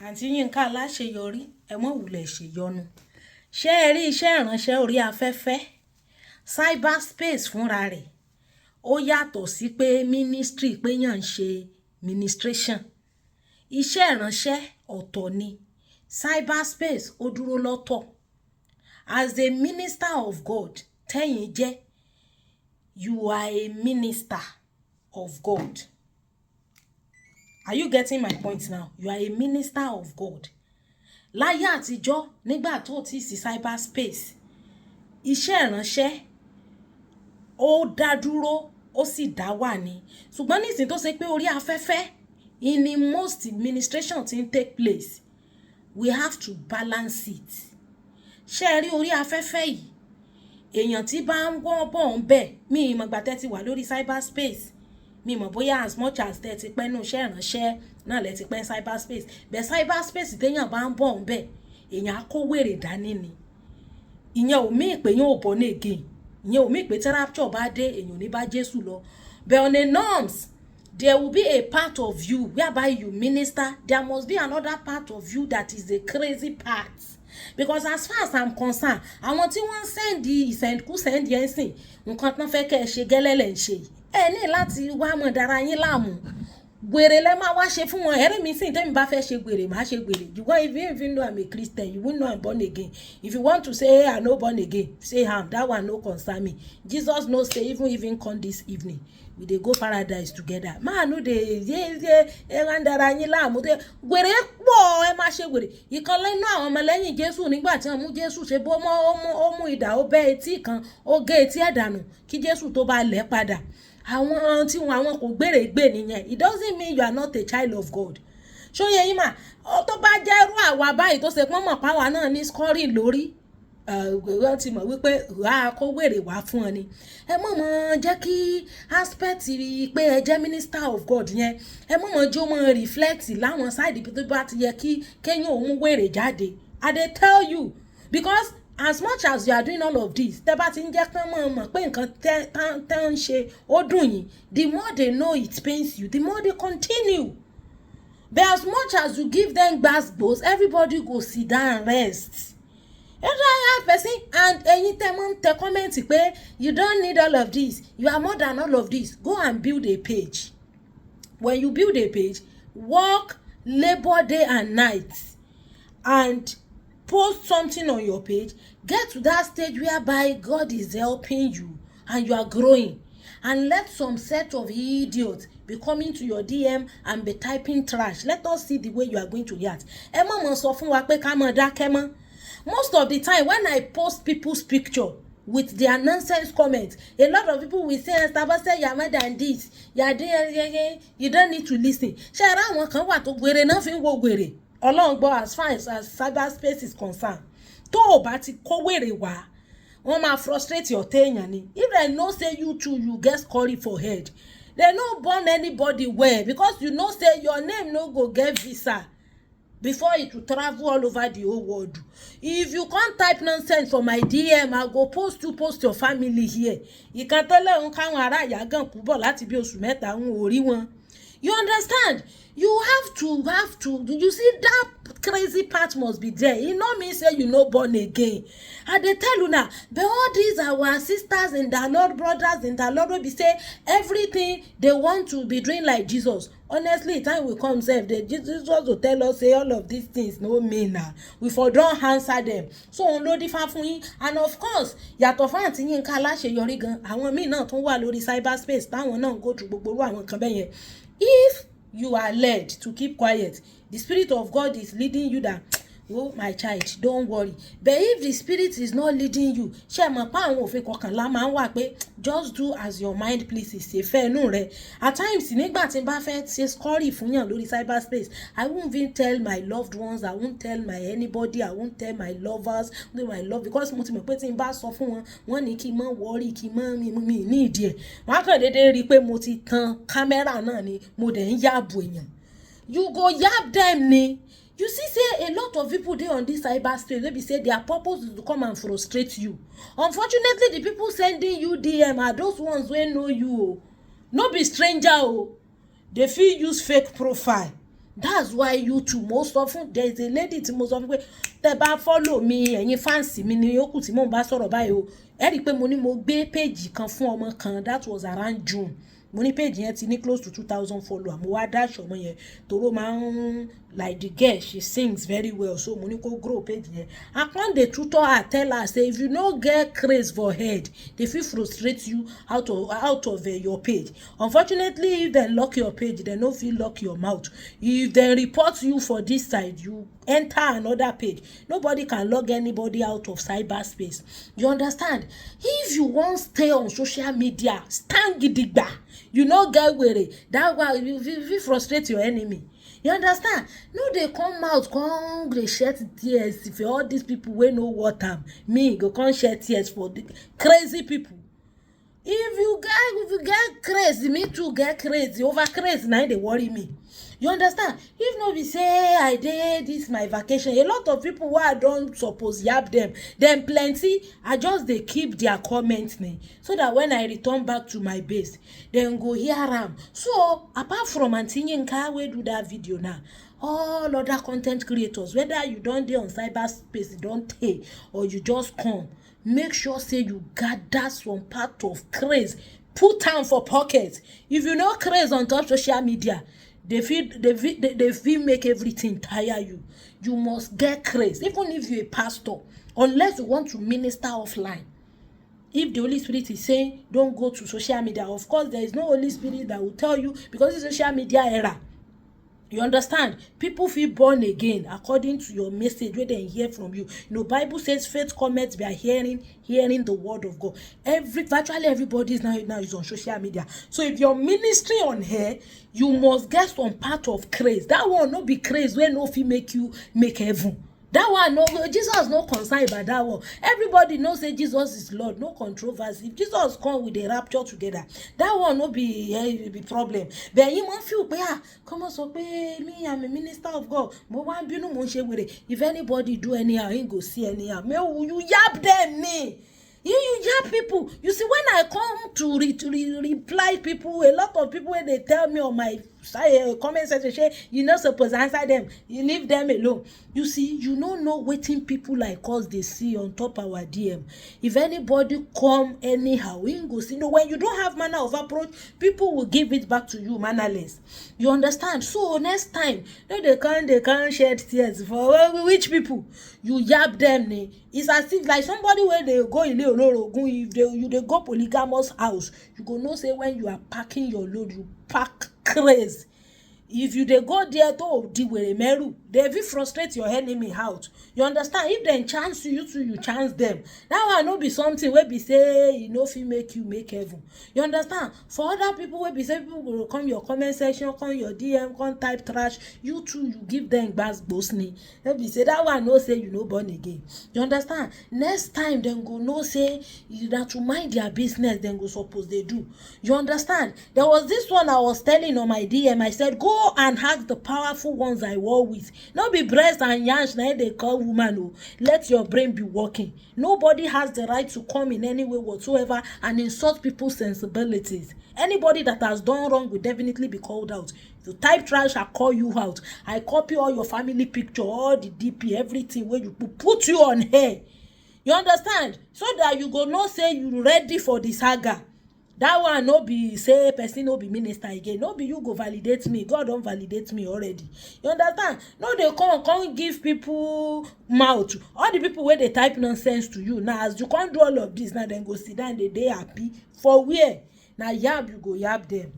àǹtí Yínká aláṣeyọrí ẹ mọ̀ wùlẹ̀ ṣèyọnu ṣé ẹ rí iṣẹ́ ìránṣẹ́ orí afẹ́fẹ́ cyberspace fúnra rẹ̀ ó yàtọ̀ sí pé ministry pé yàn ń ṣe ministration iṣẹ́ ìránṣẹ́ ọ̀tọ̀ ni cyberspace ó dúró lọ́tọ̀ as a minister of God tẹ́yìn jẹ́ you are a minister of God. Are you getting my point now? You are a minister of God. Láyé àtijọ́ nígbà tó ti sí cyberspace, iṣẹ́ ìránṣẹ́ ó dá dúró ó sì dá wà ní. Ṣùgbọ́n nísìnyí tó ṣe pé orí afẹ́fẹ́ in the most administration tí ń take place, we have to balance it. Ṣé ẹ rí orí afẹ́fẹ́ yìí? Èèyàn tí bá ń wọ́n bọ̀ ń bẹ̀ mí ìmọ̀gbà tẹ́ ti wà lórí cyberspace. Mi mọ̀ bóyá as much as tẹ́ ti pẹ́ nú iṣẹ́ ìránṣẹ́ náà lẹ ti pẹ́ cyberspace bẹ́ẹ̀ cyberspace téèyàn bá ń bọ̀ ń bẹ̀ èèyàn á kó wèrè dání ni ìyẹn ò mí pé yóò born again ìyẹn ò mí pé tí rapture bá dé èèyàn ní bá Jésù lọ but on the norms there will be a part of you whereby you minister. There must be another part of you that is the crazy part because as far as I'm concerned àwọn tí wọ́n send ìsẹ̀ǹkú send yẹn sìn nǹkan tán fẹ́ kẹ́ ẹ ṣe gẹ́lẹ́lẹ̀ ń ṣe yìí ẹ ní láti wá mọ̀ dára yín láàmú gbèrè lẹ máa wá ṣe fún wọn ẹ̀rí mi sì tẹ́mi bá fẹ́ ṣe gbèrè má ṣe gbèrè you won't even know I'm a Christian you won't know I'm born again if you want to say hey I no born again say am that one no concern me Jesus no say even come this evening we dey go paradise together máa no dey ẹ dára yín láàmú tẹ gbèrè pọ̀ ẹ má ṣe gbèrè ìkan lẹ́nu àwọn ọmọlẹ́yìn Jésù nígbà tí wọ́n mú Jésù ṣe bó ó mú idà ó bẹ́ etí kan ó gé etí ẹ̀ dànù kí Jésù tó bá lẹ̀ padà àwọn tí àwọn kò gbèrè gbè nìyẹn it doesn't mean you are not a child of God ṣó yẹ yín mà ó tó bá jẹ́ irú àwa báyìí tó ṣe pọ́n mọ̀ páwa náà ní scoring lórí wọ́n ti mọ̀ wípé wàá kó wèrè wá fún ọ ni ẹ mọ̀ jẹ́ kí aspect pé ẹ jẹ́ minister of God yẹn ẹ mọ̀ jẹ́ ó mọ̀ reflect láwọn side tó bá ti yẹ kí kéyìn òun wèrè jáde I dey tell you because as much as you are doing all of this tẹ́ bá ti ń jẹ́ kán mọ̀ pé nǹkan tẹ́ ń ṣe ó dùn yín the more they know it pains you the more they continue but as much as you give them gbasgbos everybody go sit down and rest and ẹ̀yin tẹ́ mọ̀ ń tẹ comment pé you don't need all of this you are more than all of this go and build a page when you build a page work labor day and night and post something on your page get to that stage whereby God is helping you and you are growing and let some set of idiots be coming to your DM and be typing trash. Let us see the way you are going to react. Ẹ mọ̀ sọ fún wa pé ká mọ̀ dákẹ́ mọ́. Most of the time when I post people's picture with their nonsense comments, a lot of people will say say you are more than this you don't need to listen. Ṣé ara àwọn kan wà tó gbèrè náà fi ń wo gbèrè Ọlọ́run gbọ́ as far as cyberspace is concerned tó o bá ti kó wèrè wá wọ́n máa frustrate your téèyàn ni if they know say you too you get scory for head they no born anybody well because you know say your name no go get visa before it will travel all over the whole world. If you can't type nonsense for my DM I go post your family here ìkan tẹ́lẹ̀ ń káwọn ará ìyá gan kú bọ̀ láti bí oṣù mẹ́ta ń orí wọn. You understand? You have to you see that crazy part must be there. You know me say you no born again. And they tell you now, but all these our sisters in the Lord, brothers in the Lord will be say everything they want to be doing like Jesus. Honestly, time will come sef Jesus will tell us say all of these things no mean na we for don answer them. So on lo difa fún yín and of course yàtọ̀ fún àǹtí Yínká aláṣeyọrí gan àwọn míì náà tún wà lórí cyberspace táwọn náà go through gbogbo àwọn kan bẹ́yẹn. If you are led to keep quiet, the Spirit of God is leading you that, oh my child, don't worry. But if the Spirit is not leading you, ṣé mọ̀ pé àwọn òfin kọkànlá máa ń wà pé just do as your mind pleases. Ṣe fẹ́ inú rẹ. At times nígbà tí n bá fẹ́ ṣe scoring fún yàn lórí cyberspace, I won't even tell my loved ones, I won't tell my anybody, I won't tell my lovers, my love because mo ti mọ̀ pé tí n bá sọ fún wọn, wọ́n ní kí n má worry, kí n má mi ní ìdí ẹ̀. Wọ́n á kàn déédéé rí i pé mo ti tan kámẹ́rà náà ni mo dẹ̀ ń yàbò èèyàn. You go yab them ni. You see say a lot of people dey on this cyberspace wey be say their purpose is to come and frustrate you. Unfortunately, the people sending you DM are those ones wey know you o. No be stranger o. They fit use fake profile. That's why YouTube most often there is a lady tí mo sọ fún pé tẹ́ bá follow mi ẹ̀yin fans mi ni ó kù tí mò ń bá sọ̀rọ̀ báyìí o ẹ rí i pé mo ní mo gbé page kan fún ọmọ kan that was around June mo ní page yẹn ti ní close to 2,000 followers mo wá dash ọmọ yẹn toró máa ń like the girl she sings very well so mo ní kó grow page yẹn I come dey tutor her tell her say if you no get craze for head dey fit frustrate you out of your page. Unfortunately if dem lock your page dem no fit lock your mouth. If dem report you for this side you enter another page. Nobody can log anybody out of cyberspace. You understand? If you wan stay on social media stand gidigba. You no get were that one you fit frustrate your enemy. You understand? No dey come out come dey shed tears for all these people wey no want am. Me go come shed tears for the crazy people. If you get crazy, me too get crazy. Over crazy na dey worry me. You understand? If no be say I dey this my vacation, a lot of people wey I don suppose yab dem plenty. I just dey keep their comment name so that when I return back to my base, dem go hear am. So apart from Aunty Yinka wey do that video now, all other content creators, whether you don dey on cyberspace, you don tey or you just come, make sure say you gather some part of craze, put am for pocket. If you no craze on top social media, they feel make everything tire you. You must get craze, even if you're a pastor, unless you want to minister offline. If the Holy Spirit is saying don't go to social media, of course there is no Holy Spirit that will tell you because it's social media era. You understand? People feel born again according to your message where they hear from you. You know, Bible says faith cometh by hearing the word of God. Virtually everybody is now is on social media. So if you're ministry on here, you must get some part of craze. That one no be craze where no fit make you make heaven. That one, no, Jesus no concerned about that one. Everybody knows say Jesus is Lord, no controversy. If Jesus come with the rapture together, that one no be problem. But you won't feel, come on, so me, I'm a minister of God. But one binu mo share with it. If anybody do anyhow, he go see anyhow. Me, you yap them me. You yap people. You see, when I come to reply people, a lot of people when they tell me on my comment section, say you not supposed to answer them. You leave them alone. You see, you don't know waiting people like us they see on top our DM. If anybody come anyhow, we go see. No, when you don't have manner of approach, people will give it back to you mannerless. You understand? So next time, no, they can't shed tears for which people you yap them. It's as if like somebody where they go in if they go polygamous house, you go know say when you are packing your load, you pack craze. If you dey go there to deal with a meru, they will frustrate your enemy out. You understand? If they chance you too, you chance them. That one no be something where be say you know fit make you make heaven. You understand? For other people where be say people will come your comment section, come your DM, come type trash, you too you give them gbas gbosni. They be say that one no say you no born again. You understand? Next time them go no say that to mind their business, then go suppose they do. You understand? There was this one I was telling on my DM. I said go and ask the powerful ones I war with. Not be breast and yansh na they call woman. Oh, let your brain be working. Nobody has the right to come in any way whatsoever and insult people's sensibilities. Anybody that has done wrong will definitely be called out. If you type trash, I call you out. I copy all your family picture, all the DP, everything where you put you on here. You understand? So that you go not say you ready for the saga. That one no be say person no be minister again. No be you go validate me. God don't validate me already. You understand? No, they come give people mouth. All the people where they type nonsense to you. Now as you can't do all of this, now then go sit down, they happy. For where? Now yab you go yab them.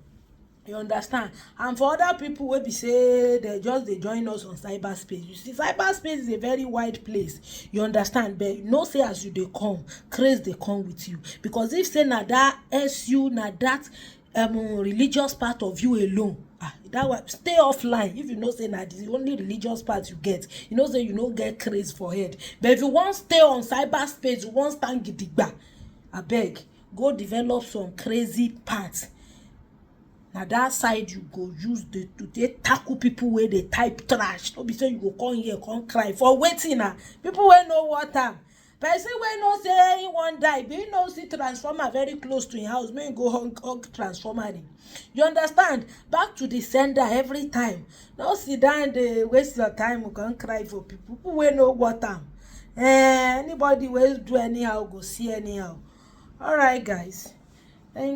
You understand? And for other people wey be say they join us on cyberspace. You see, cyberspace is a very wide place. You understand? But you know say as you they come, craze they come with you. Because if say na that SU, na that religious part of you alone, that one stay offline. If you know say na the only religious part you get, you know say you no get craze for head. But if you want stay on cyberspace, you want stand gidigba, abeg go develop some crazy parts. Now that side you go use they tackle people where they type trash. Don't be say you go come here, come cry for waiting now. People will know what time. person wey know say he wan die but he no see transformer very close to him house make him go hug transformer ni. You understand? Back to the sender every time. No sit down dey waste your time you come cry for people wey no want am. Anybody wey do anyhow go see anyhow. Alright guys, thank